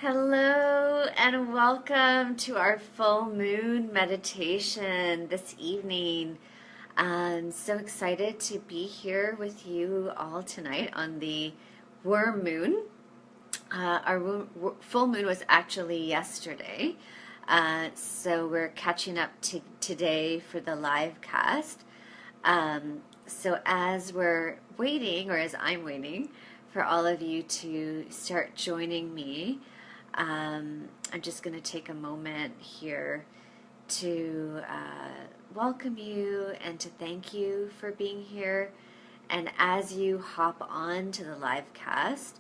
Hello and welcome to our full moon meditation this evening. I'm so excited to be here with you all tonight on the worm moon. Full moon was actually yesterday, so we're catching up to today for the live cast. So as we're waiting, or as I'm waiting, for all of you to start joining me, I'm just going to take a moment here to welcome you and to thank you for being here. And as you hop on to the live cast,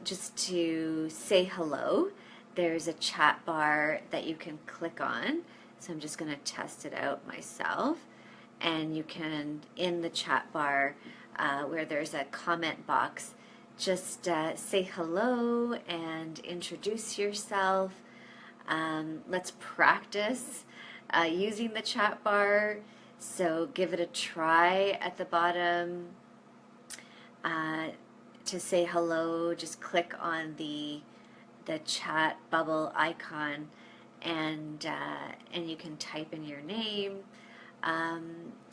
just to say hello, there's a chat bar that you can click on. So I'm just going to test it out myself. And you can, in the chat bar, where there's a comment box, just say hello and introduce yourself. Let's practice using the chat bar. So give it a try at the bottom. To say hello, just click on the chat bubble icon, and you can type in your name.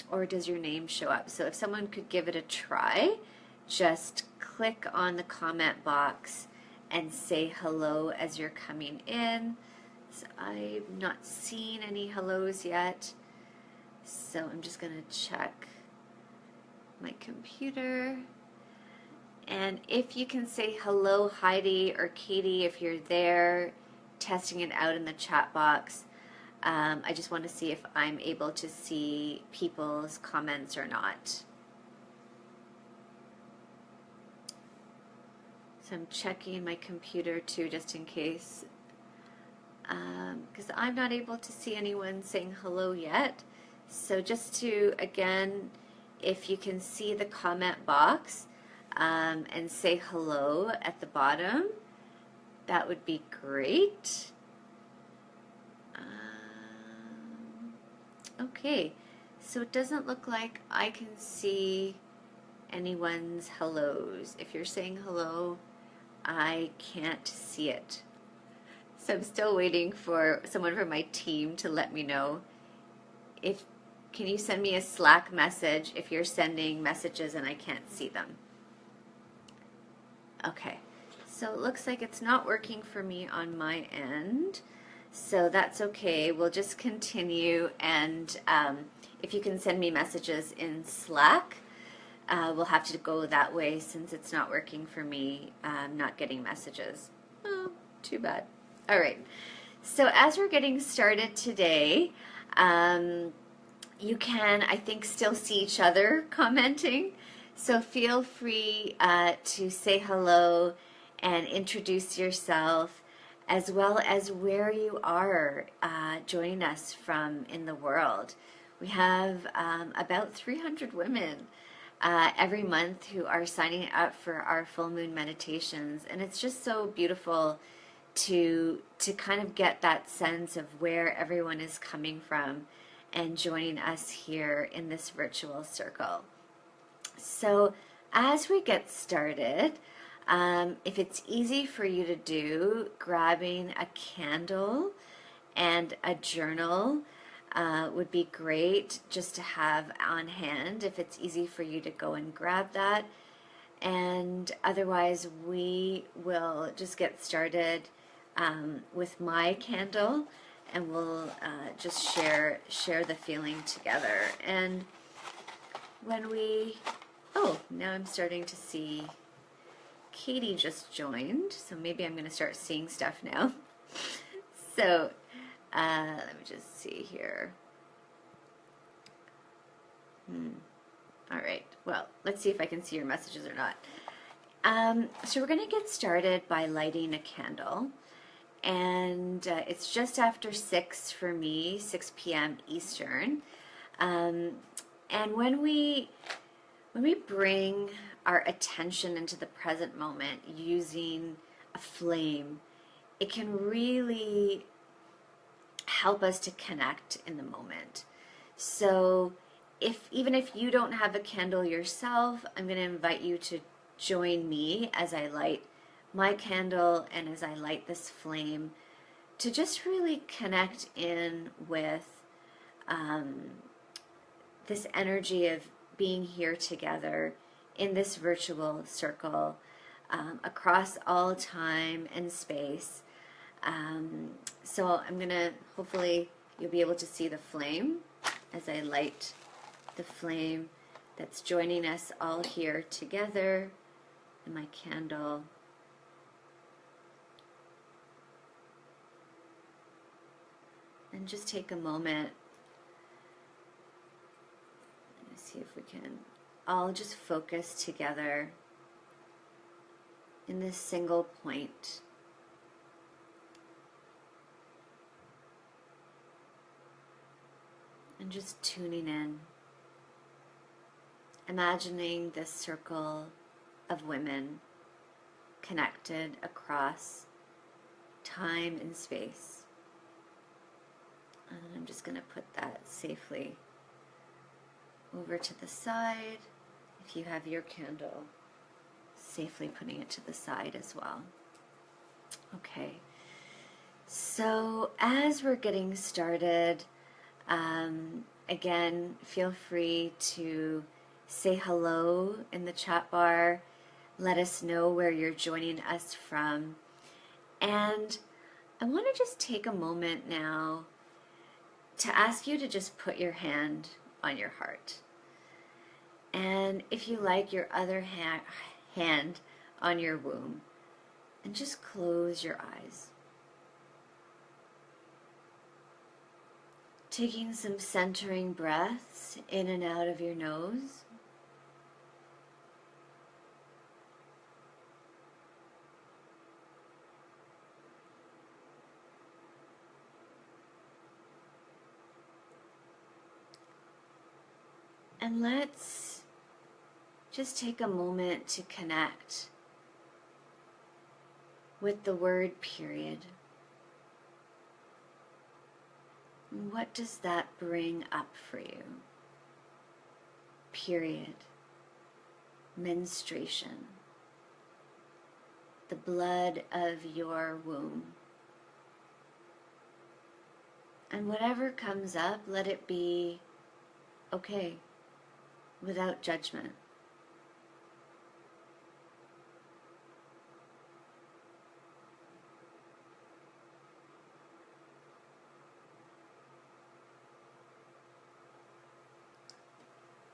Or does your name show up? So if someone could give it a try, just click on the comment box and say hello as you're coming in. So I've not seen any hellos yet, so I'm just going to check my computer. And if you can say hello, Heidi or Katie, if you're there, testing it out in the chat box. I just want to see if I'm able to see people's comments or not. So I'm checking my computer too, just in case, because I'm not able to see anyone saying hello yet. So just to, again, if you can see the comment box and say hello at the bottom, that would be great. Okay, so it doesn't look like I can see anyone's hellos. If you're saying hello, I can't see it. So I'm still waiting for someone from my team to let me know. Can you send me a Slack message if you're sending messages and I can't see them? Okay, so it looks like it's not working for me on my end. So that's okay. We'll just continue, and if you can send me messages in Slack, we'll have to go that way since it's not working for me, not getting messages. Oh, too bad. All right. So as we're getting started today, you can, I think, still see each other commenting. So feel free to say hello and introduce yourself, as well as where you are joining us from in the world. We have about 300 women every month who are signing up for our full moon meditations, and it's just so beautiful to kind of get that sense of where everyone is coming from and joining us here in this virtual circle. So as we get started, if it's easy for you to do, grabbing a candle and a journal would be great just to have on hand if it's easy for you to go and grab that. And otherwise, we will just get started with my candle, and we'll just share the feeling together. And when now I'm starting to see Katie just joined, so maybe I'm going to start seeing stuff now. So let me just see here. All right, well, let's see if I can see your messages or not. So we're going to get started by lighting a candle, and it's just after 6 for me, 6 p.m. Eastern. And when we bring our attention into the present moment using a flame, it can really help us to connect in the moment. So even if you don't have a candle yourself, I'm going to invite you to join me as I light my candle and as I light this flame, to just really connect in with this energy of being here together in this virtual circle across all time and space. So I'm gonna, hopefully you'll be able to see the flame as I light the flame that's joining us all here together in my candle. And just take a moment. Let's see if we can all just focus together in this single point. And just tuning in. Imagining this circle of women connected across time and space. And I'm just going to put that safely over to the side. If you have your candle, safely putting it to the side as well. Okay, so as we're getting started, again, feel free to say hello in the chat bar. Let us know where you're joining us from. And I want to just take a moment now to ask you to just put your hand on your heart. And if you like, your other hand on your womb. And just close your eyes. Taking some centering breaths in and out of your nose. And let's just take a moment to connect with the word period. What does that bring up for you? Period. Menstruation. The blood of your womb. And whatever comes up, let it be okay, without judgment.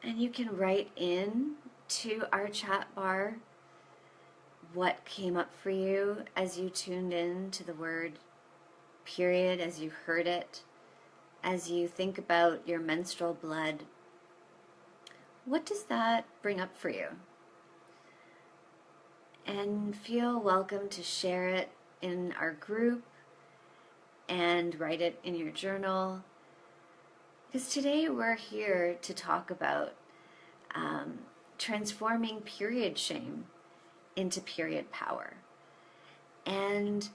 And you can write in to our chat bar what came up for you as you tuned in to the word period, as you heard it, as you think about your menstrual blood. What does that bring up for you? And feel welcome to share it in our group and write it in your journal. Because today we're here to talk about transforming period shame into period power. And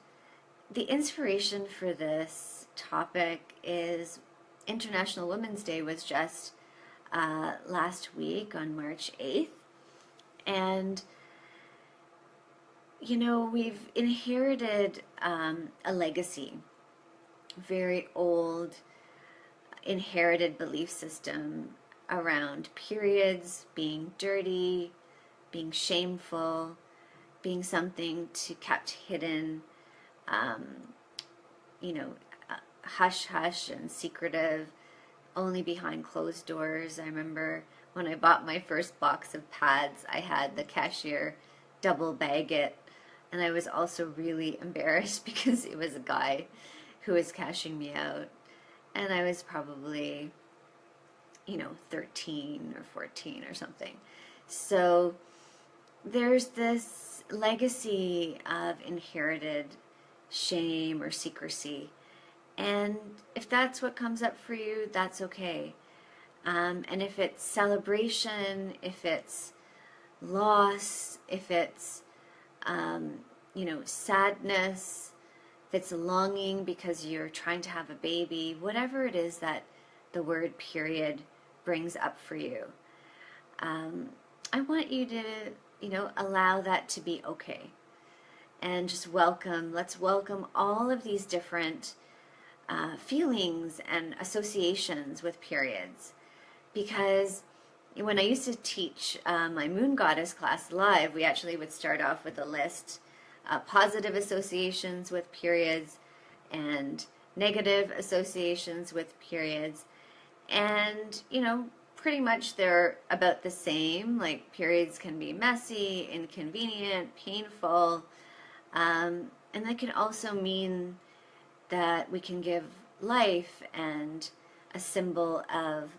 the inspiration for this topic is International Women's Day was just last week on March 8th. And, you know, we've inherited a legacy, very old, inherited belief system around periods being dirty, being shameful, being something to kept hidden, hush hush and secretive, only behind closed doors. I remember when I bought my first box of pads, I had the cashier double bag it, and I was also really embarrassed because it was a guy who was cashing me out. And I was probably, 13 or 14 or something. So there's this legacy of inherited shame or secrecy. And if that's what comes up for you, that's okay. And if it's celebration, if it's loss, if it's, sadness, if it's longing because you're trying to have a baby, whatever it is that the word period brings up for you, I want you to, allow that to be okay. and just let's welcome all of these different feelings and associations with periods. Because when I used to teach my Moon Goddess class live, we actually would start off with a list, positive associations with periods and negative associations with periods. And, pretty much they're about the same. Like, periods can be messy, inconvenient, painful, and that can also mean that we can give life and a symbol of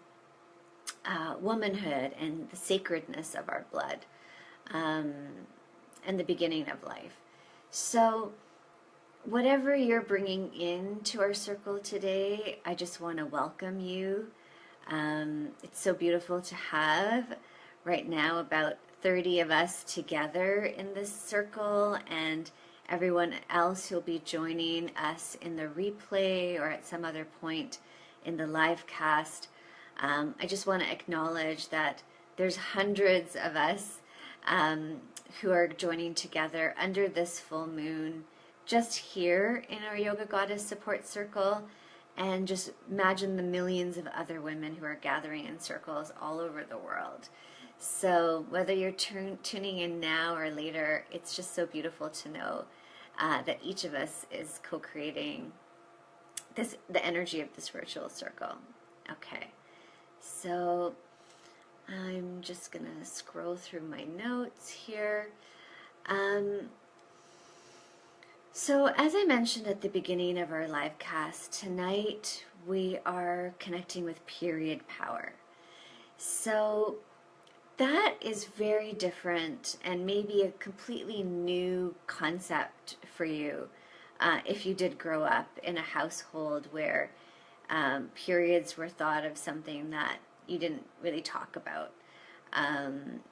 womanhood and the sacredness of our blood, and the beginning of life. So whatever you're bringing into our circle today, I just want to welcome you. It's so beautiful to have right now about 30 of us together in this circle, and everyone else who'll be joining us in the replay or at some other point in the live cast. I just want to acknowledge that there's hundreds of us who are joining together under this full moon just here in our Yoga Goddess support circle, and just imagine the millions of other women who are gathering in circles all over the world. So whether you're tuning in now or later, it's just so beautiful to know that each of us is co-creating the energy of this virtual circle. Okay, so I'm just going to scroll through my notes here. So as I mentioned at the beginning of our live cast, tonight we are connecting with period power. So that is very different and maybe a completely new concept for you if you did grow up in a household where periods were thought of something that you didn't really talk about,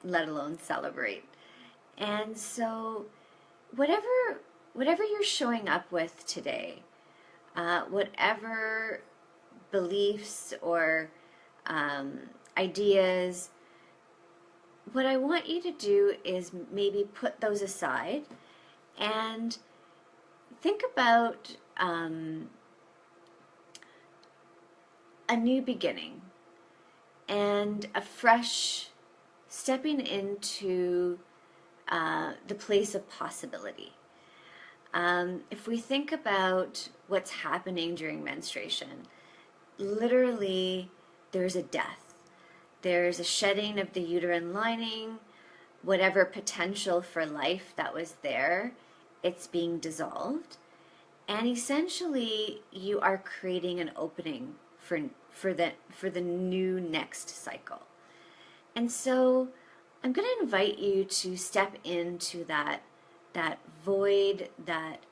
let alone celebrate. And so whatever you're showing up with today, whatever beliefs or ideas, what I want you to do is maybe put those aside and think about a new beginning and a fresh stepping into the place of possibility. If we think about what's happening during menstruation, literally there's a death. There's a shedding of the uterine lining. Whatever potential for life that was there, it's being dissolved. And essentially, you are creating an opening for the new next cycle. And so I'm going to invite you to step into that void, that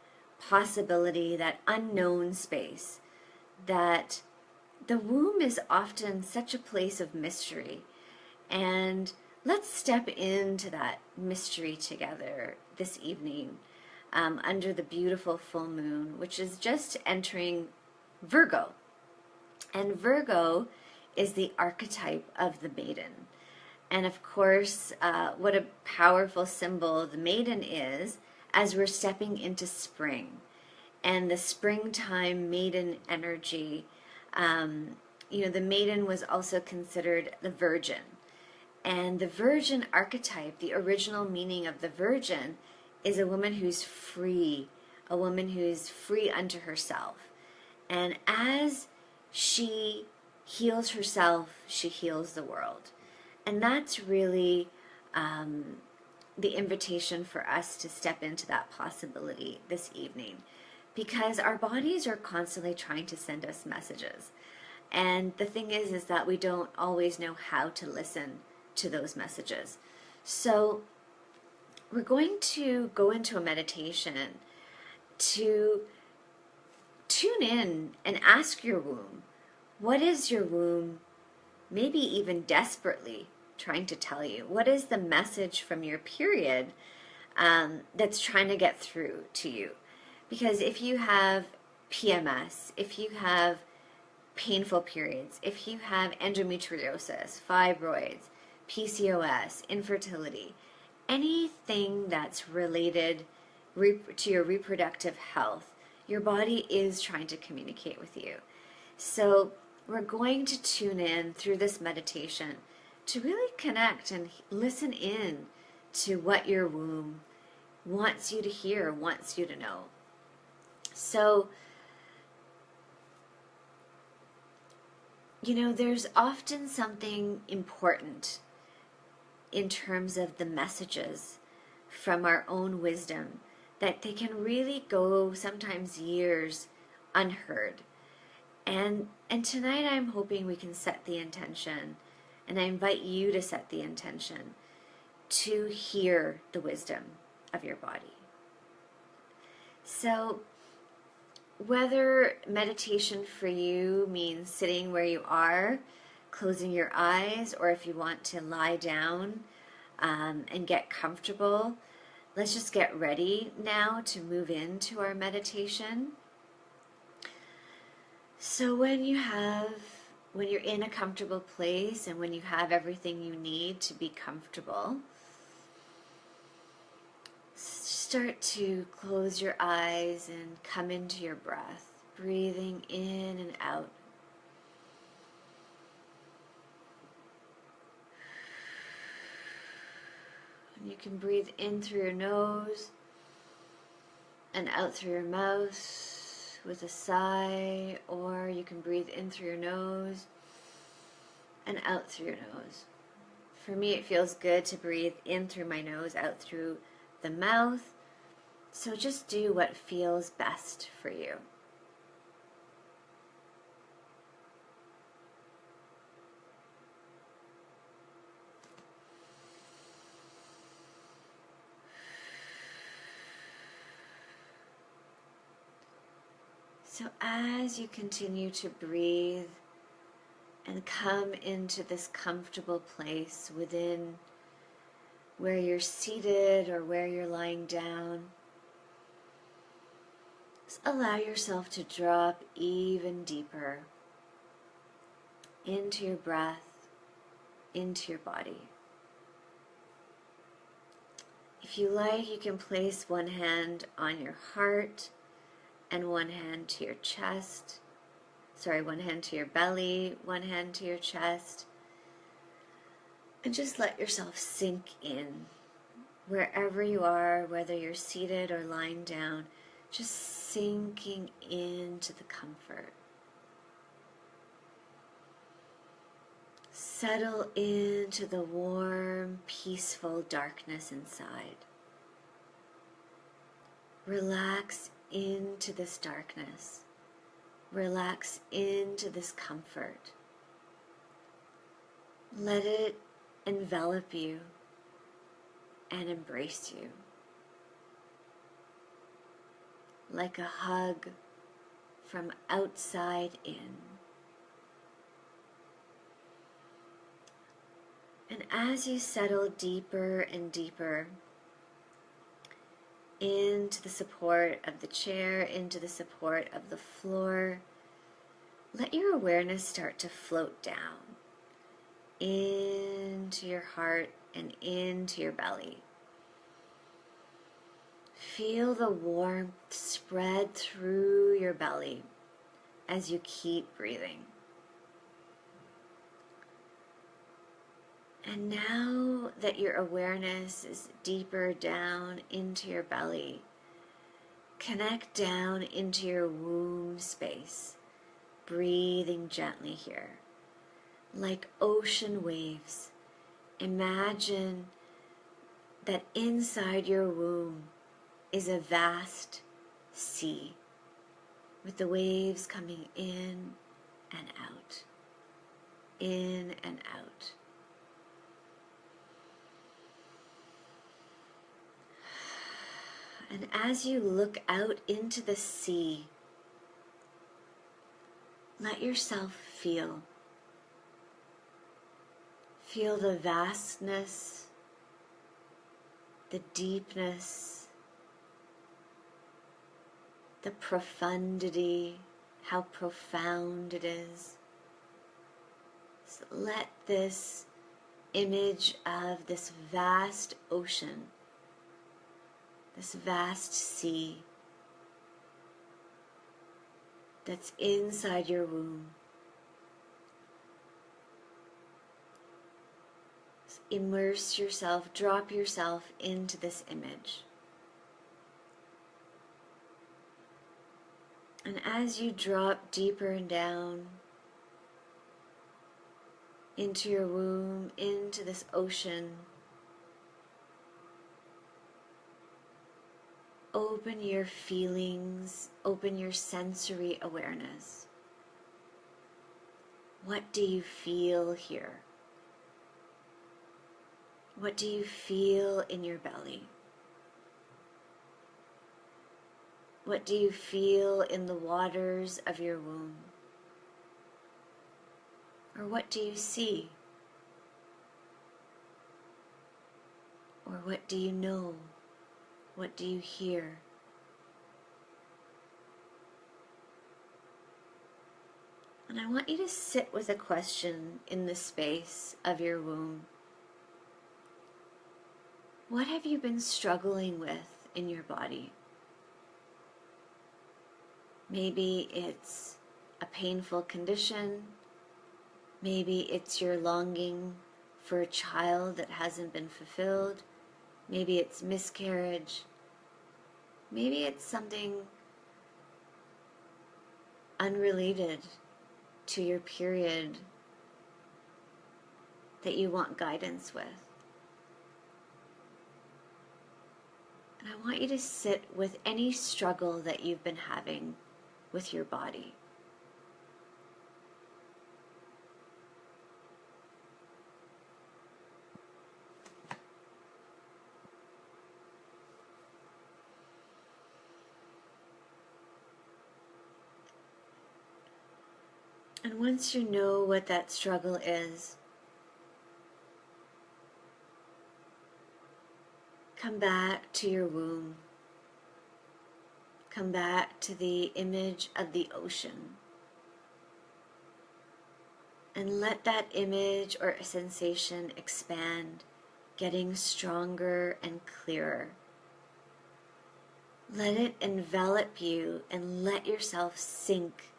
possibility, that unknown space. That the womb is often such a place of mystery, and let's step into that mystery together this evening under the beautiful full moon, which is just entering Virgo. And Virgo is the archetype of the maiden. And of course, what a powerful symbol the maiden is as we're stepping into spring. And the springtime maiden energy, the maiden was also considered the virgin. And the virgin archetype, the original meaning of the virgin, is a woman who's free, a woman who's free unto herself. And as she heals herself, she heals the world. And that's really the invitation for us to step into that possibility this evening, because our bodies are constantly trying to send us messages. And the thing is that we don't always know how to listen to those messages. So we're going to go into a meditation to tune in and ask your womb, what is your womb maybe even desperately trying to tell you? What is the message from your period that's trying to get through to you? Because if you have PMS, if you have painful periods, if you have endometriosis, fibroids, PCOS, infertility, anything that's related to your reproductive health. Your body is trying to communicate with you. So we're going to tune in through this meditation to really connect and listen in to what your womb wants you to hear, wants you to know. So, there's often something important in terms of the messages from our own wisdom that they can really go sometimes years unheard. And tonight I'm hoping we can set the intention, and I invite you to set the intention to hear the wisdom of your body. So whether meditation for you means sitting where you are, closing your eyes, or if you want to lie down and get comfortable, let's just get ready now to move into our meditation. So when you're in a comfortable place and when you have everything you need to be comfortable, start to close your eyes and come into your breath, breathing in and out. And you can breathe in through your nose and out through your mouth with a sigh, or you can breathe in through your nose and out through your nose. For me, it feels good to breathe in through my nose, out through the mouth. So just do what feels best for you. So as you continue to breathe and come into this comfortable place within where you're seated or where you're lying down, just allow yourself to drop even deeper into your breath, into your body. If you like, you can place one hand on your heart and one hand to your chest. One hand to your belly, one hand to your chest. And just let yourself sink in. Wherever you are, whether you're seated or lying down, just sinking into the comfort. Settle into the warm, peaceful darkness inside. Relax into this darkness. Relax into this comfort. Let it envelop you and embrace you like a hug from outside in. And as you settle deeper and deeper into the support of the chair, into the support of the floor, let your awareness start to float down into your heart and into your belly. Feel the warmth spread through your belly as you keep breathing. And now that your awareness is deeper down into your belly, connect down into your womb space, breathing gently here. Like ocean waves, imagine that inside your womb is a vast sea with the waves coming in and out, in and out. And as you look out into the sea, let yourself feel. Feel the vastness, the deepness, the profundity, how profound it is. So let this image of this vast ocean this vast sea that's inside your womb. Immerse yourself, drop yourself into this image. And as you drop deeper and down into your womb, into this ocean, open your feelings, open your sensory awareness. What do you feel here? What do you feel in your belly? What do you feel in the waters of your womb? Or what do you see? Or what do you know? What do you hear? And I want you to sit with a question in the space of your womb. What have you been struggling with in your body? Maybe it's a painful condition. Maybe it's your longing for a child that hasn't been fulfilled. Maybe it's miscarriage. Maybe it's something unrelated to your period that you want guidance with. And I want you to sit with any struggle that you've been having with your body. And once you know what that struggle is, come back to your womb. Come back to the image of the ocean. And let that image or sensation expand, getting stronger and clearer. Let it envelop you and let yourself sink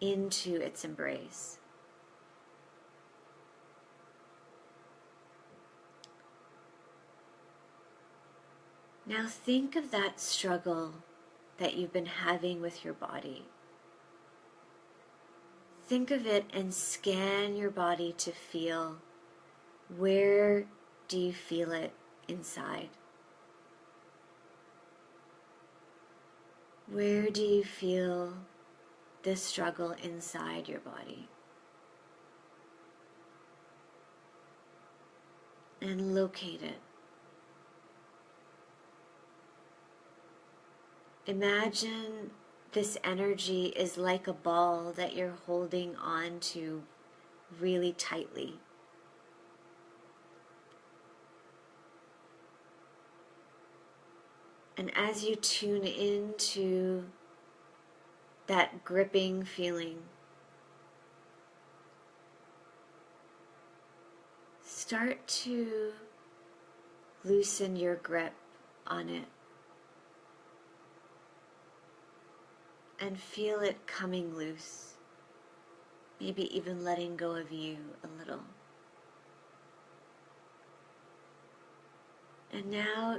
into its embrace. Now think of that struggle that you've been having with your body. Think of it and scan your body to feel, where do you feel it inside? Where do you feel this struggle inside your body? And locate it. Imagine this energy is like a ball that you're holding on to really tightly. And as you tune into that gripping feeling, start to loosen your grip on it and feel it coming loose, maybe even letting go of you a little. And now,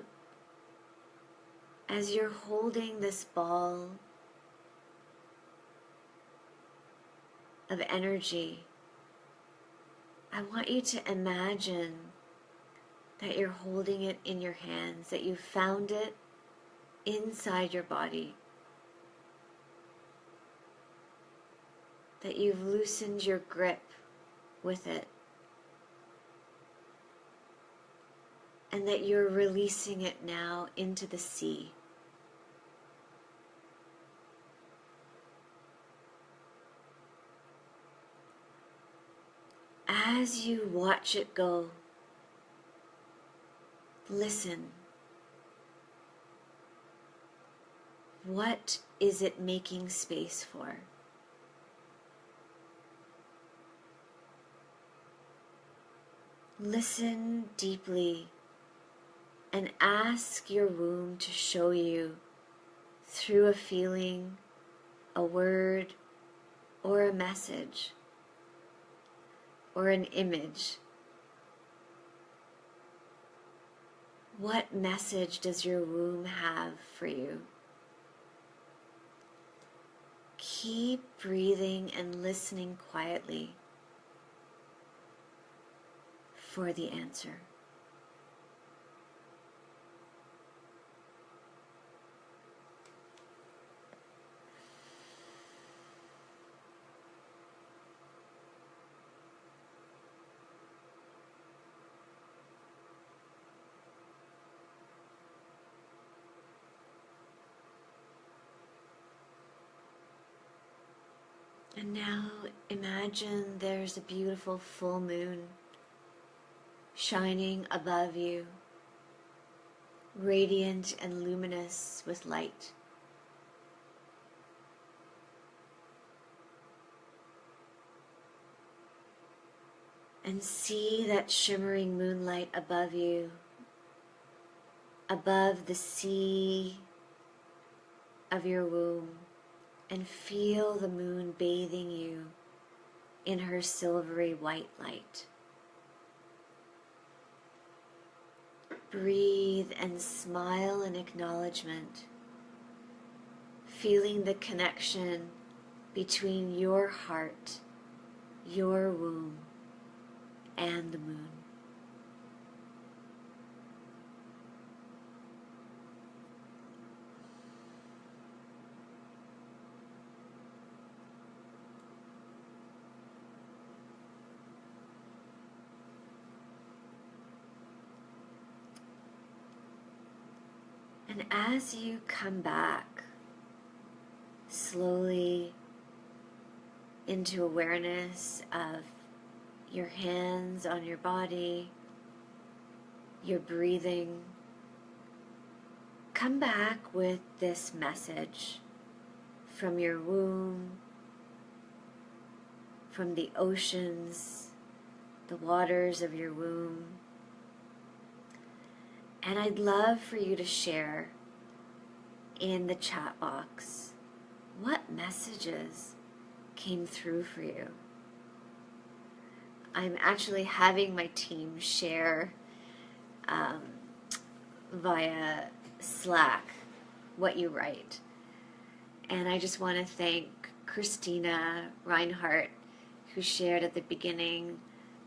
as you're holding this ball of energy, I want you to imagine that you're holding it in your hands, that you found it inside your body, that you've loosened your grip with it, and that you're releasing it now into the sea. As you watch it go, listen. What is it making space for? Listen deeply and ask your womb to show you through a feeling, a word, or a message, or an image. What message does your womb have for you? Keep breathing and listening quietly for the answer. And now imagine there's a beautiful full moon shining above you, radiant and luminous with light. And see that shimmering moonlight above you, above the sea of your womb, and feel the moon bathing you in her silvery white light. Breathe and smile in acknowledgement, feeling the connection between your heart, your womb, and the moon. And as you come back slowly into awareness of your hands on your body, your breathing, come back with this message from your womb, from the oceans, the waters of your womb. And I'd love for you to share in the chat box what messages came through for you. I'm actually having my team share via Slack what you write. And I just want to thank Christina Reinhardt, who shared at the beginning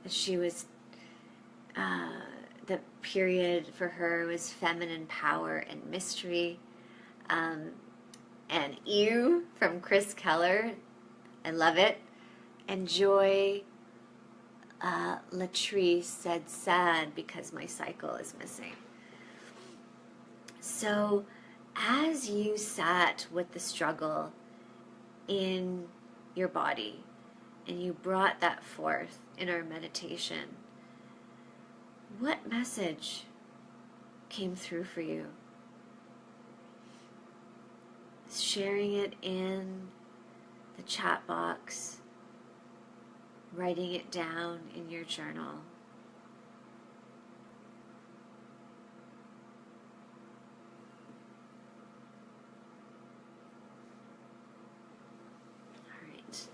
that she was the period for her was feminine power and mystery. And Ew from Chris Keller, I love it. And Joy Latrice said sad because my cycle is missing. So as you sat with the struggle in your body and you brought that forth in our meditation, what message came through for you? Sharing it in the chat box, writing it down in your journal. All right.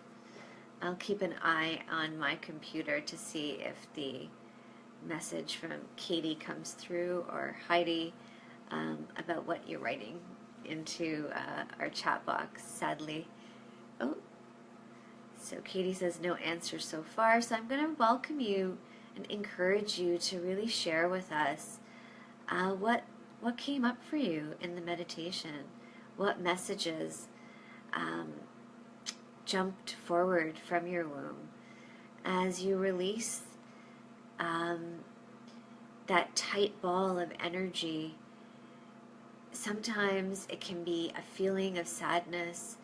I'll keep an eye on my computer to see if the message from Katie comes through or Heidi about what you're writing into our chat box, sadly. Oh, so Katie says no answer so far, so I'm going to welcome you and encourage you to really share with us what came up for you in the meditation, what messages jumped forward from your womb as you release that tight ball of energy. Sometimes it can be a feeling of sadness.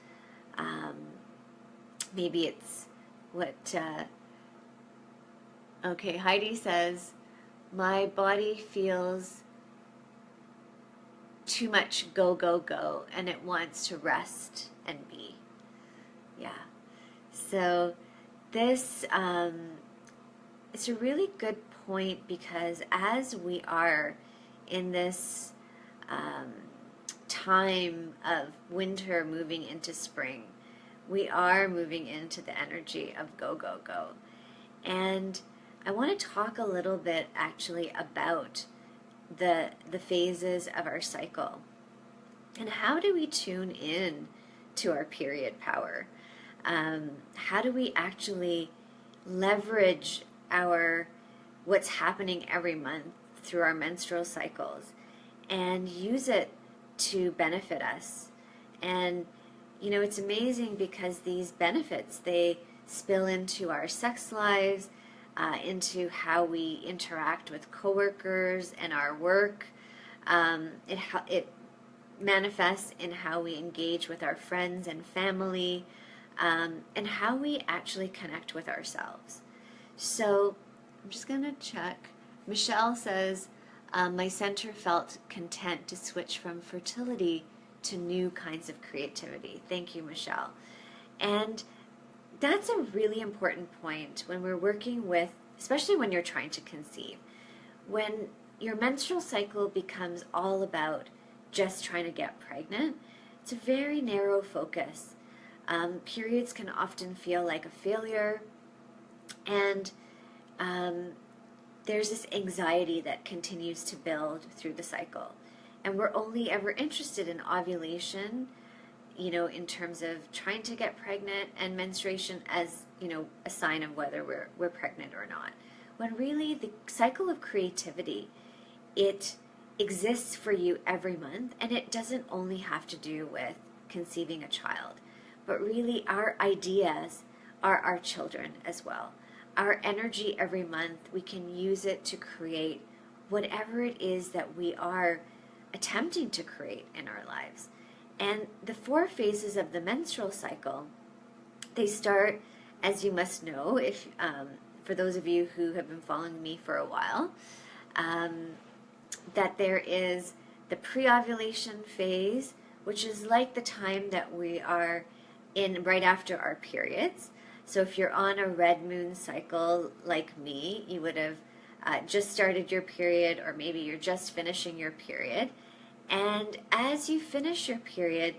Maybe it's what, okay, Heidi says, my body feels too much go, go, go, and it wants to rest and be. Yeah. So this, it's a really good point because as we are in this time of winter moving into spring. We are moving into the energy of go, go, go. And I want to talk a little bit actually about the phases of our cycle. And how do we tune in to our period power? How do we actually leverage what's happening every month through our menstrual cycles and use it to benefit us? And it's amazing because these benefits, they spill into our sex lives, into how we interact with coworkers and our work. It manifests in how we engage with our friends and family, and how we actually connect with ourselves. So I'm just going to check. Michelle says, my center felt content to switch from fertility to new kinds of creativity. Thank you, Michelle. And that's a really important point when we're working with, especially when you're trying to conceive. When your menstrual cycle becomes all about just trying to get pregnant, it's a very narrow focus. Periods can often feel like a failure, and there's this anxiety that continues to build through the cycle. And we're only ever interested in ovulation, in terms of trying to get pregnant, and menstruation as, a sign of whether we're pregnant or not. When really the cycle of creativity, it exists for you every month, and it doesn't only have to do with conceiving a child, but really our ideas are our children as well. Our energy every month, we can use it to create whatever it is that we are attempting to create in our lives. And the 4 phases of the menstrual cycle, they start, as you must know, if for those of you who have been following me for a while, that there is the pre-ovulation phase, which is like the time that we are in right after our periods. So if you're on a red moon cycle like me, you would have just started your period, or maybe you're just finishing your period. And as you finish your period,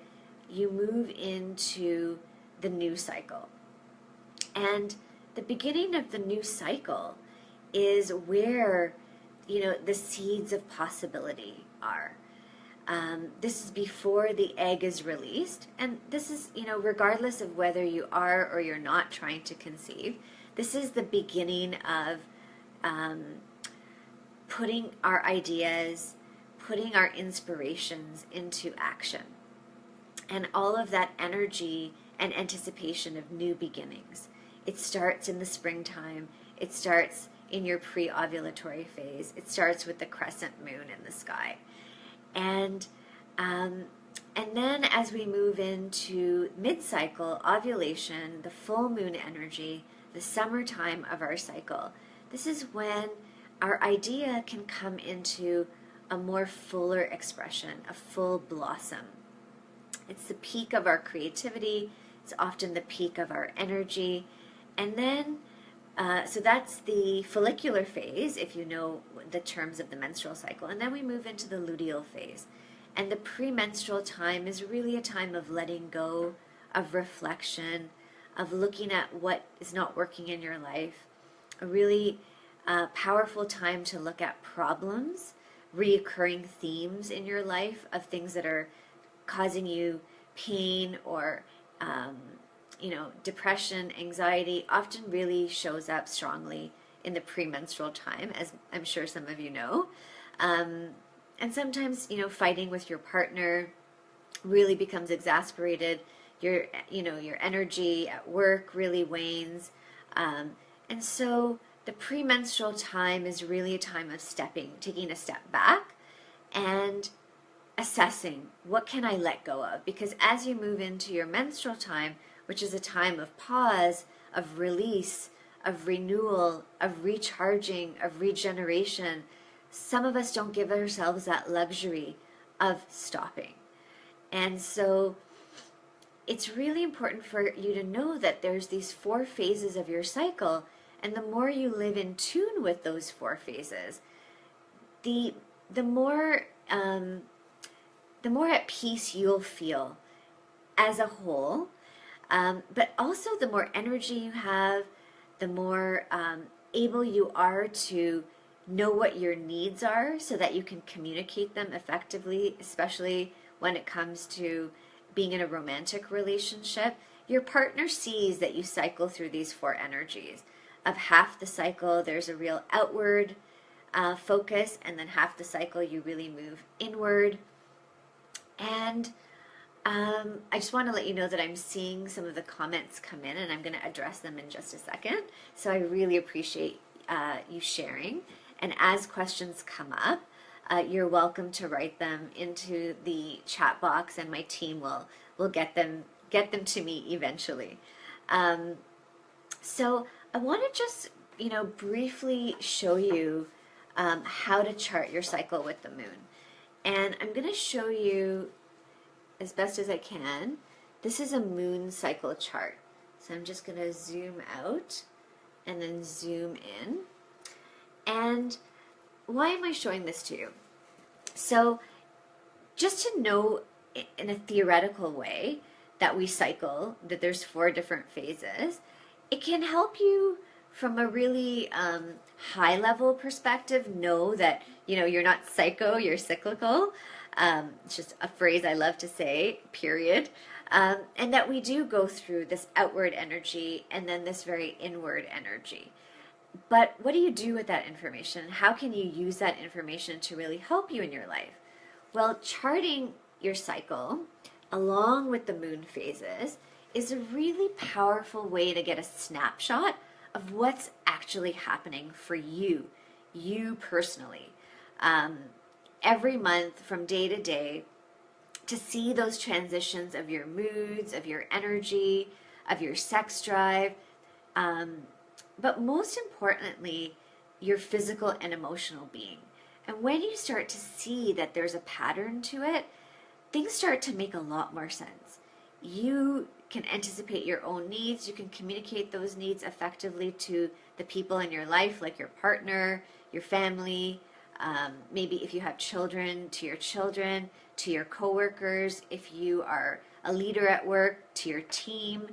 you move into the new cycle. And the beginning of the new cycle is where, the seeds of possibility are. This is before the egg is released. And this is, regardless of whether you are or you're not trying to conceive, this is the beginning of putting our ideas, putting our inspirations into action, and all of that energy and anticipation of new beginnings. It starts in the springtime. It starts in your pre-ovulatory phase. It starts with the crescent moon in the sky. And then as we move into mid-cycle ovulation, the full moon energy, the summertime of our cycle, this is when our idea can come into a more fuller expression, a full blossom. It's the peak of our creativity. It's often the peak of our energy. And then, so that's the follicular phase, if you know the terms of the menstrual cycle. And then we move into the luteal phase. And the premenstrual time is really a time of letting go, of reflection, of looking at what is not working in your life. A really powerful time to look at problems, reoccurring themes in your life of things that are causing you pain or depression, anxiety. Often really shows up strongly in the premenstrual time, as I'm sure some of you know. And sometimes, fighting with your partner really becomes exasperated. Your energy at work really wanes. And so the premenstrual time is really a time of taking a step back and assessing, what can I let go of? Because as you move into your menstrual time, which is a time of pause, of release, of renewal, of recharging, of regeneration, some of us don't give ourselves that luxury of stopping. And so it's really important for you to know that there's these 4 phases of your cycle, and the more you live in tune with those 4 phases, the the more at peace you'll feel as a whole, but also the more energy you have, the more able you are to know what your needs are so that you can communicate them effectively, especially when it comes to being in a romantic relationship. Your partner sees that you cycle through these four energies. Of half the cycle, there's a real outward focus, and then half the cycle, you really move inward. And I just want to let you know that I'm seeing some of the comments come in, and I'm going to address them in just a second. So I really appreciate you sharing. And as questions come up, you're welcome to write them into the chat box, and my team will get them to me eventually. So I want to just briefly show you how to chart your cycle with the moon, and I'm going to show you as best as I can. This is a moon cycle chart, so I'm just going to zoom out and then zoom in. And why am I showing this to you? So just to know in a theoretical way that we cycle, that there's 4 different phases, it can help you from a really high level perspective know that you're not psycho, you're cyclical. It's just a phrase I love to say, period. And that we do go through this outward energy and then this very inward energy. But what do you do with that information? How can you use that information to really help you in your life? Well, charting your cycle along with the moon phases is a really powerful way to get a snapshot of what's actually happening for you personally. Every month from day to day, to see those transitions of your moods, of your energy, of your sex drive, but most importantly, your physical and emotional being. And when you start to see that there's a pattern to it, things start to make a lot more sense. You can anticipate your own needs. You can communicate those needs effectively to the people in your life, like your partner, your family, maybe if you have children, to your children, to your coworkers, if you are a leader at work, to your team,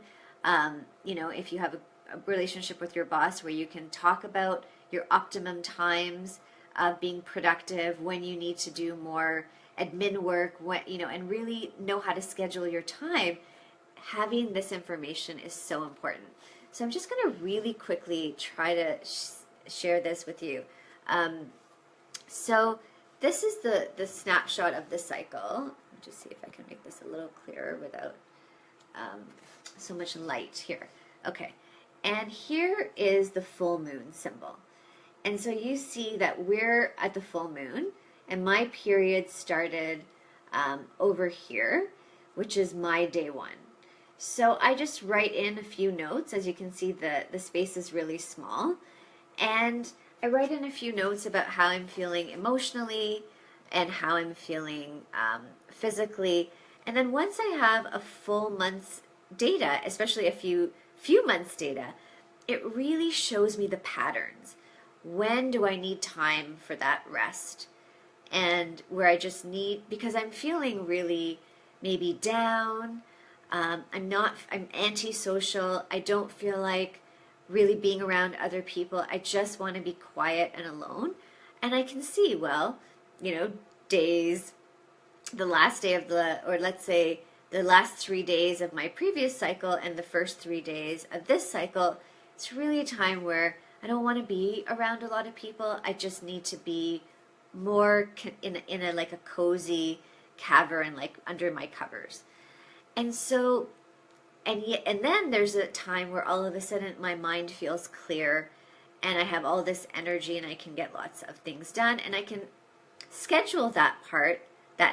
if you have a relationship with your boss where you can talk about your optimum times of being productive, when you need to do more admin work, and really know how to schedule your time. Having this information is so important. So I'm just going to really quickly try to share this with you. So this is the snapshot of the cycle. Let me just see if I can make this a little clearer without so much light here. Okay, and here is the full moon symbol. And so you see that we're at the full moon, and my period started over here, which is my day 1. So I just write in a few notes. As you can see, the space is really small. And I write in a few notes about how I'm feeling emotionally and how I'm feeling physically. And then once I have a full month's data, especially a few months' data, it really shows me the patterns. When do I need time for that rest? And where I just need, because I'm feeling really maybe down, I'm antisocial, I don't feel like really being around other people, I just want to be quiet and alone. And I can see, days, the last day of or let's say the last 3 days of my previous cycle and the first 3 days of this cycle, it's really a time where I don't want to be around a lot of people. I just need to be more in a like a cozy cavern, like under my covers. And so, and then there's a time where all of a sudden my mind feels clear and I have all this energy and I can get lots of things done, and I can schedule that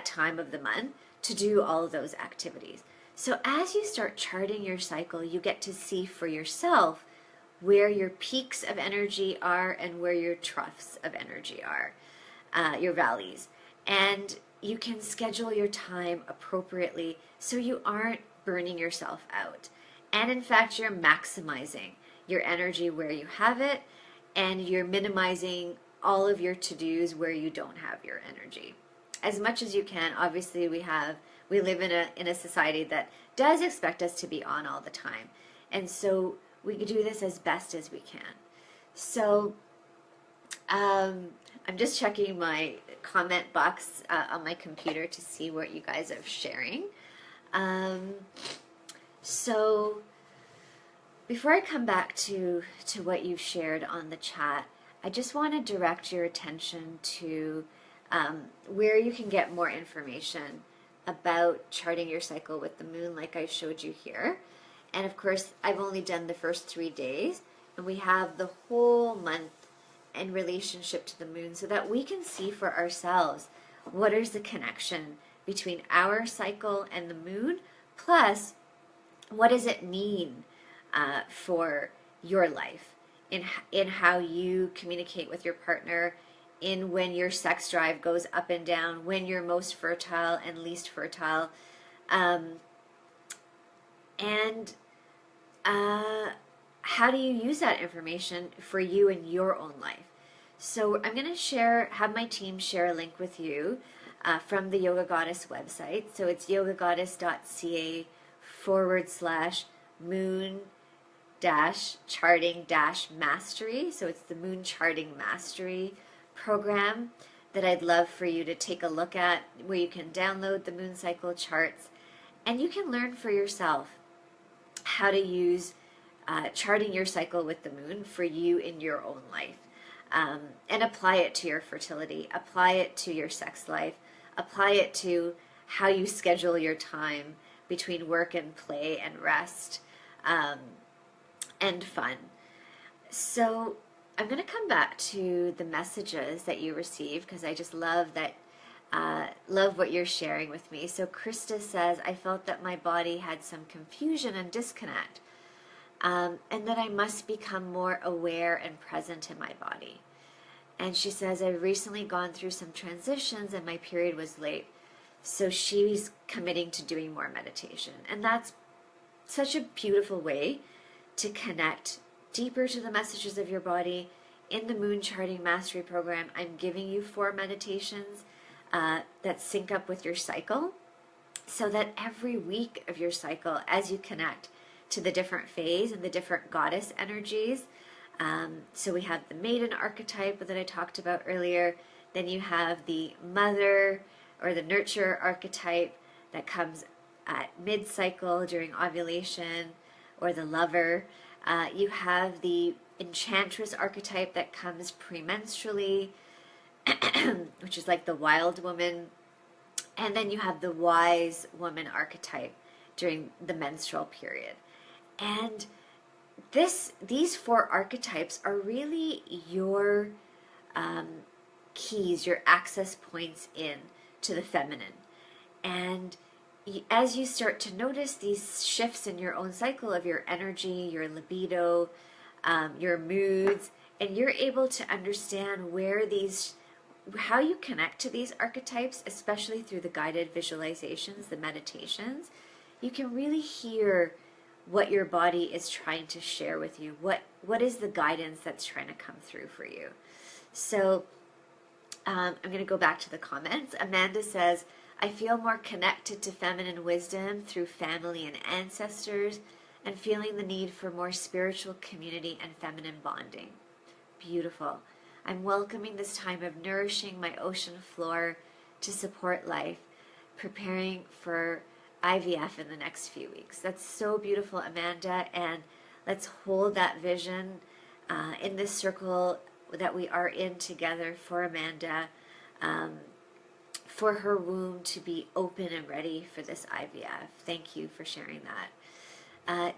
time of the month to do all of those activities. So as you start charting your cycle, you get to see for yourself where your peaks of energy are and where your troughs of energy are, your valleys. And you can schedule your time appropriately so you aren't burning yourself out. And in fact, you're maximizing your energy where you have it, and you're minimizing all of your to-dos where you don't have your energy. As much as you can. Obviously, we live in a society that does expect us to be on all the time. And so we do this as best as we can. So I'm just checking my comment box on my computer to see what you guys are sharing. So before I come back to what you've shared on the chat, I just want to direct your attention to where you can get more information about charting your cycle with the moon, like I showed you here. And of course, I've only done the first 3 days, and we have the whole month in relationship to the moon so that we can see for ourselves what is the connection between our cycle and the moon, plus what does it mean for your life in how you communicate with your partner, in when your sex drive goes up and down, when you're most fertile and least fertile, and how do you use that information for you in your own life? So I'm going to have my team share a link with you from the Yoga Goddess website. So it's yogagoddess.ca/moon charting mastery. So it's the Moon Charting Mastery program that I'd love for you to take a look at, where you can download the moon cycle charts and you can learn for yourself how to use charting your cycle with the moon for you in your own life, and apply it to your fertility, apply it to your sex life, apply it to how you schedule your time between work and play and rest, and fun. So I'm going to come back to the messages that you received, because I just love that, love what you're sharing with me. So Krista says, I felt that my body had some confusion and disconnect, and that I must become more aware and present in my body. And she says, I've recently gone through some transitions and my period was late. So she's committing to doing more meditation. And that's such a beautiful way to connect deeper to the messages of your body. In the Moon Charting Mastery Program, I'm giving you 4 meditations that sync up with your cycle, so that every week of your cycle, as you connect to the different phase and the different goddess energies, so we have the maiden archetype that I talked about earlier, then you have the mother or the nurturer archetype that comes at mid-cycle during ovulation, or the lover. You have the enchantress archetype that comes premenstrually, which is like the wild woman. And then you have the wise woman archetype during the menstrual period. And these 4 archetypes are really your keys, your access points in to the feminine. And as you start to notice these shifts in your own cycle of your energy, your libido, your moods, and you're able to understand how you connect to these archetypes, especially through the guided visualizations, the meditations, you can really hear what your body is trying to share with you. What is the guidance that's trying to come through for you? So I'm going to go back to the comments. Amanda says, I feel more connected to feminine wisdom through family and ancestors, and feeling the need for more spiritual community and feminine bonding. Beautiful. I'm welcoming this time of nourishing my ocean floor to support life, preparing for IVF in the next few weeks. That's so beautiful, Amanda, and let's hold that vision in this circle that we are in together for Amanda, for her womb to be open and ready for this IVF. Thank you for sharing that.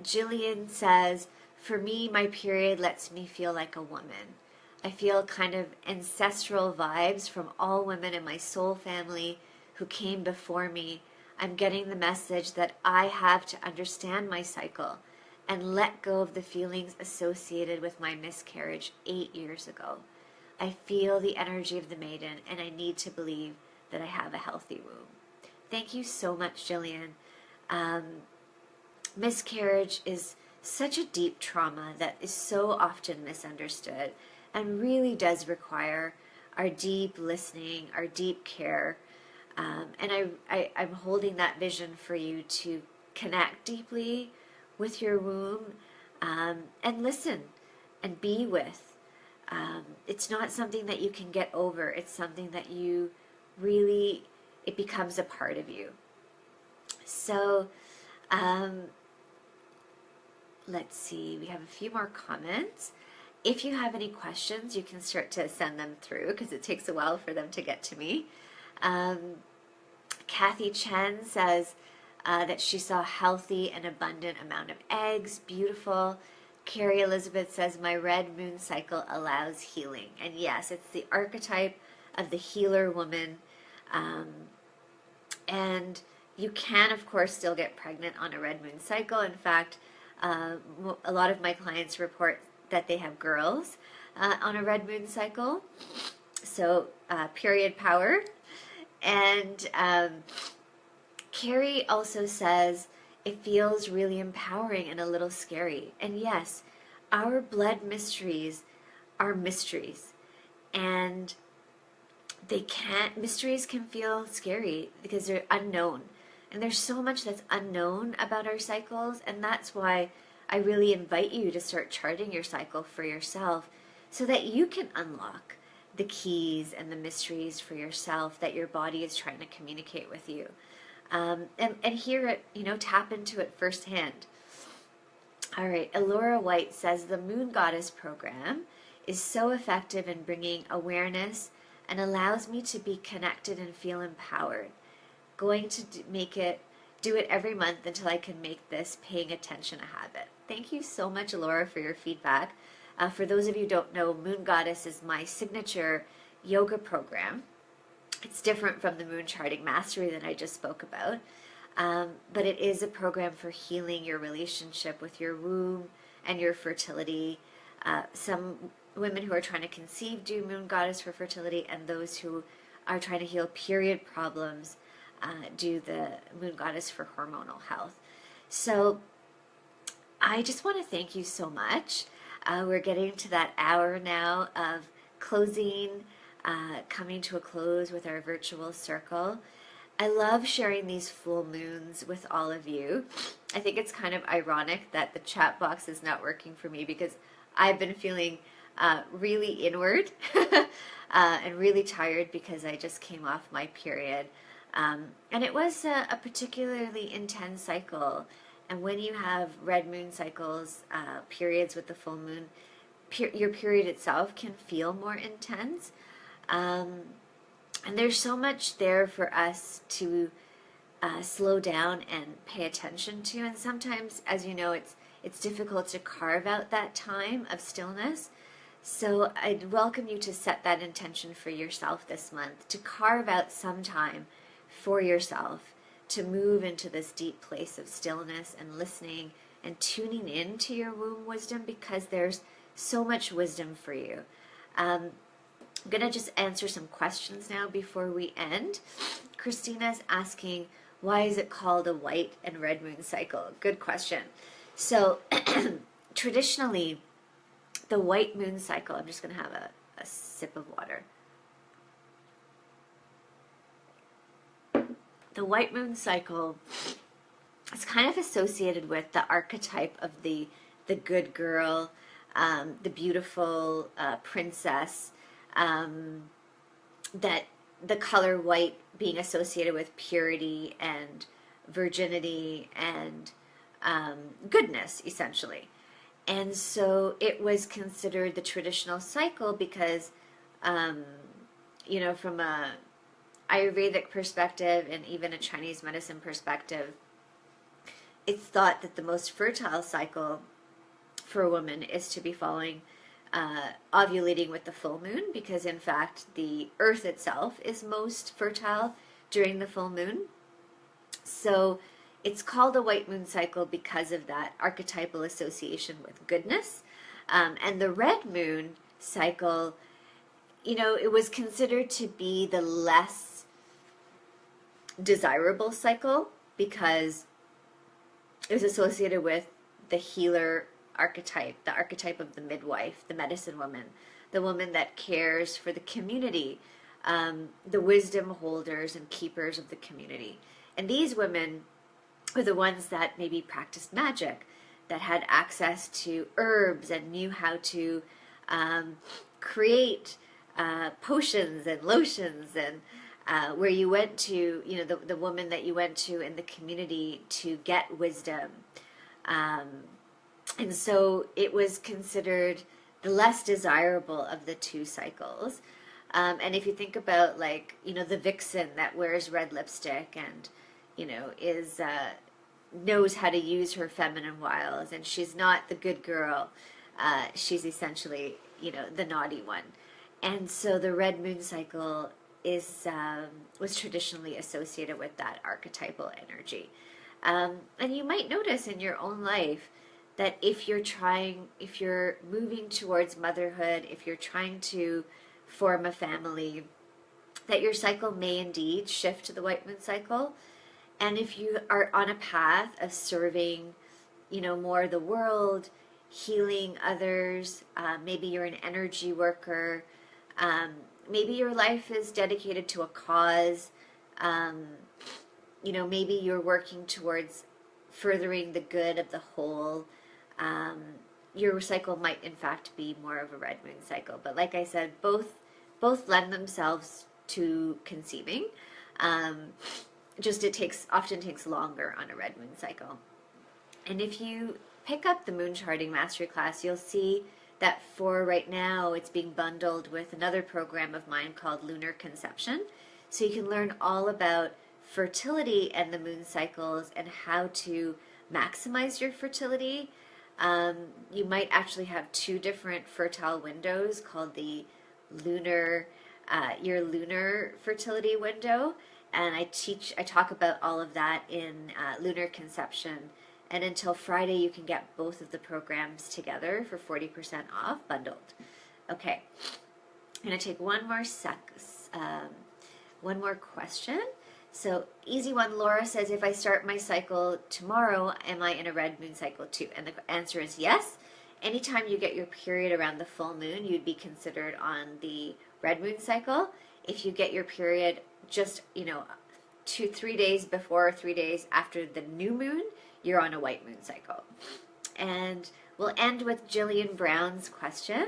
Jillian says, for me, my period lets me feel like a woman. I feel kind of ancestral vibes from all women in my soul family who came before me. I'm getting the message that I have to understand my cycle and let go of the feelings associated with my miscarriage 8 years ago. I feel the energy of the maiden, and I need to believe that I have a healthy womb. Thank you so much, Jillian. Miscarriage is such a deep trauma that is so often misunderstood. and really does require our deep listening, our deep care. And I'm holding that vision for you to connect deeply with your womb, and listen and be with. It's not something that you can get over. It's something that you really, it becomes a part of you. So, let's see, we have a few more comments. If you have any questions, you can start to send them through because it takes a while for them to get to me. Kathy Chen says that she saw a healthy and abundant amount of eggs. Beautiful. Carrie Elizabeth says, my red moon cycle allows healing. And yes, it's the archetype of the healer woman. And you can, of course, still get pregnant on a red moon cycle. In fact, a lot of my clients report that they have girls on a red moon cycle. So, period power. And Carrie also says, it feels really empowering and a little scary. And yes, our blood mysteries are mysteries. And mysteries can feel scary because they're unknown. And there's so much that's unknown about our cycles. And that's why I really invite you to start charting your cycle for yourself so that you can unlock the keys and the mysteries for yourself that your body is trying to communicate with you. And hear it, tap into it firsthand. All right, Elora White says the Moon Goddess program is so effective in bringing awareness and allows me to be connected and feel empowered. Going to do it every month until I can make this paying attention a habit. Thank you so much, Elora, for your feedback. For those of you who don't know, Moon Goddess is my signature yoga program. It's different from the Moon Charting Mastery that I just spoke about, but it is a program for healing your relationship with your womb and your fertility. Some women who are trying to conceive do Moon Goddess for fertility, and those who are trying to heal period problems do the Moon Goddess for hormonal health. So I just want to thank you so much. We're getting to that hour now of closing, coming to a close with our virtual circle. I love sharing these full moons with all of you. I think it's kind of ironic that the chat box is not working for me because I've been feeling really inward and really tired because I just came off my period. And it was a particularly intense cycle. And when you have red moon cycles, periods with the full moon, your period itself can feel more intense. And there's so much there for us to slow down and pay attention to. And sometimes, as you know, it's difficult to carve out that time of stillness. So I'd welcome you to set that intention for yourself this month, to carve out some time for yourself, to move into this deep place of stillness and listening and tuning in to your womb wisdom, because there's so much wisdom for you. I'm going to just answer some questions now before we end. Christina's asking, why is it called a white and red moon cycle? Good question. So traditionally, the white moon cycle, I'm just going to have a sip of water. The white moon cycle is kind of associated with the archetype of the good girl, the beautiful princess, that the color white being associated with purity and virginity and goodness, essentially. And so it was considered the traditional cycle because, from a Ayurvedic perspective and even a Chinese medicine perspective, it's thought that the most fertile cycle for a woman is to be following ovulating with the full moon, because in fact the earth itself is most fertile during the full moon. So it's called a white moon cycle because of that archetypal association with goodness. And the red moon cycle, it was considered to be the less desirable cycle because it was associated with the healer archetype, the archetype of the midwife, the medicine woman, the woman that cares for the community, the wisdom holders and keepers of the community. And these women were the ones that maybe practiced magic, that had access to herbs and knew how to create potions and lotions, and where you went to, the woman that you went to in the community to get wisdom. And so it was considered the less desirable of the two cycles. And if you think about, like, the vixen that wears red lipstick and, is knows how to use her feminine wiles, and she's not the good girl. She's essentially, the naughty one. And so the red moon cycle was traditionally associated with that archetypal energy. And you might notice in your own life that if you're moving towards motherhood, if you're trying to form a family, that your cycle may indeed shift to the white moon cycle. And if you are on a path of serving, more the world, healing others, maybe you're an energy worker, maybe your life is dedicated to a cause, maybe you're working towards furthering the good of the whole, your cycle might in fact be more of a red moon cycle. But like I said, both lend themselves to conceiving. Just often takes longer on a red moon cycle. And if you pick up the Moon Charting Mastery class, you'll see that for right now, it's being bundled with another program of mine called Lunar Conception. So you can learn all about fertility and the moon cycles and how to maximize your fertility. You might actually have two different fertile windows called the your lunar fertility window. And I talk about all of that in Lunar Conception. And until Friday, you can get both of the programs together for 40% off, bundled. Okay, I'm going to take one more question. So, easy one. Laura says, if I start my cycle tomorrow, am I in a red moon cycle too? And the answer is yes. Anytime you get your period around the full moon, you'd be considered on the red moon cycle. If you get your period just, 2-3 days before or 3 days after the new moon, you're on a white moon cycle. And we'll end with Jillian Brown's question.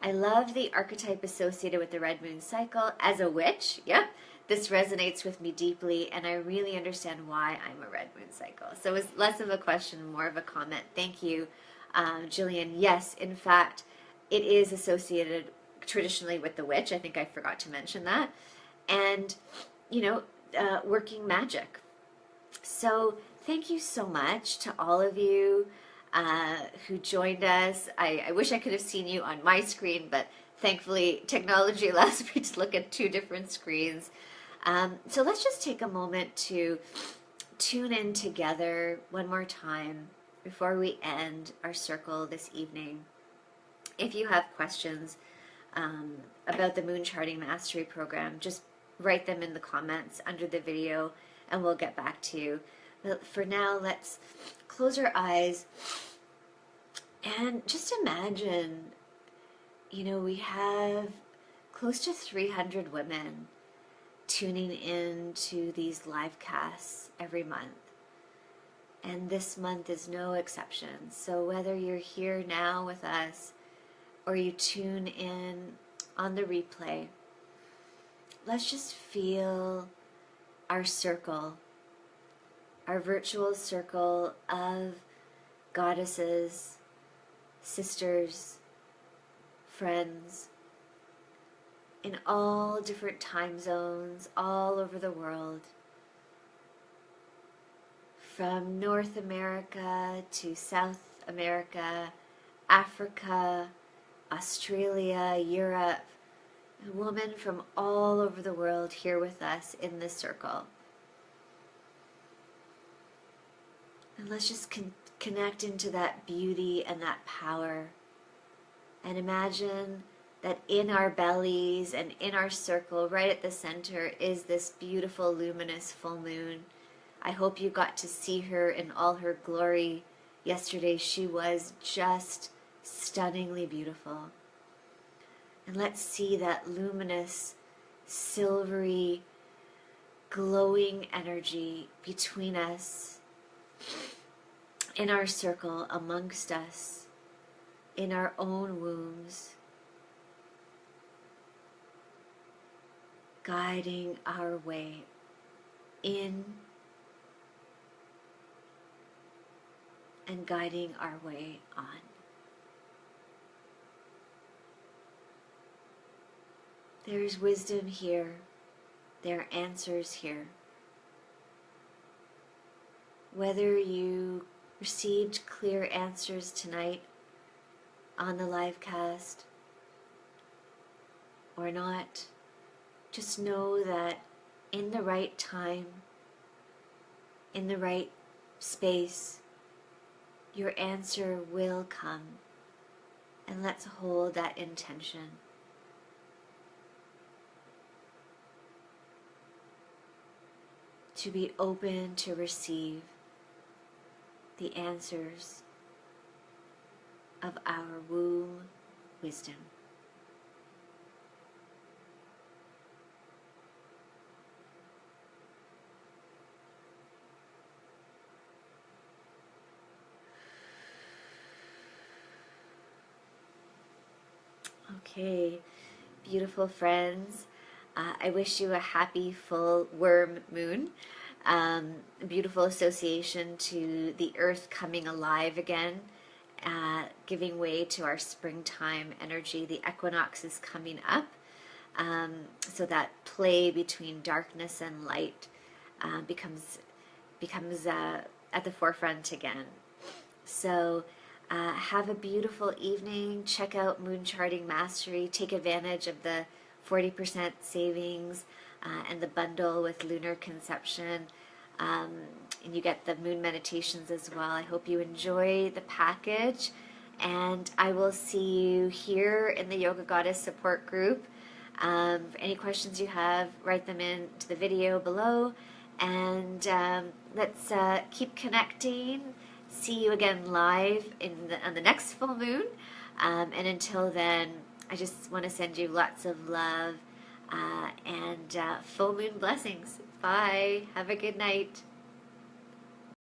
I love the archetype associated with the red moon cycle as a witch. Yep, this resonates with me deeply, and I really understand why I'm a red moon cycle. So it's less of a question, more of a comment. Thank you, Jillian. Yes, in fact, it is associated traditionally with the witch. I think I forgot to mention that. And, working magic. So thank you so much to all of you who joined us. I wish I could have seen you on my screen, but thankfully technology allows me to look at two different screens. So let's just take a moment to tune in together one more time before we end our circle this evening. If you have questions about the Moon Charting Mastery Program, just write them in the comments under the video and we'll get back to you. But for now, let's close our eyes and just imagine, we have close to 300 women tuning in to these live casts every month. And this month is no exception. So whether you're here now with us or you tune in on the replay, let's just feel our circle, our virtual circle of goddesses, sisters, friends, in all different time zones, all over the world. From North America to South America, Africa, Australia, Europe, a woman from all over the world here with us in this circle. And let's just connect into that beauty and that power. And imagine that in our bellies and in our circle, right at the center, is this beautiful, luminous full moon. I hope you got to see her in all her glory yesterday. She was just stunningly beautiful. And let's see that luminous, silvery, glowing energy between us, in our circle, amongst us, in our own wombs, guiding our way in and guiding our way on. There's wisdom here. There are answers here. Whether you received clear answers tonight on the live cast or not, just know that in the right time, in the right space, your answer will come. And let's hold that intention. To be open to receive the answers of our womb wisdom. Okay, beautiful friends. I wish you a happy full worm moon. Beautiful association to the earth coming alive again, giving way to our springtime energy. The equinox is coming up, so that play between darkness and light becomes at the forefront again. So have a beautiful evening. Check out Moon Charting Mastery. Take advantage of the 40% savings and the bundle with Lunar Conception. And you get the moon meditations as well. I hope you enjoy the package. And I will see you here in the Yoga Goddess support group. Any questions you have, write them into the video below. And let's keep connecting. See you again live on the next full moon. And until then, I just want to send you lots of love and full moon blessings. Bye. Have a good night.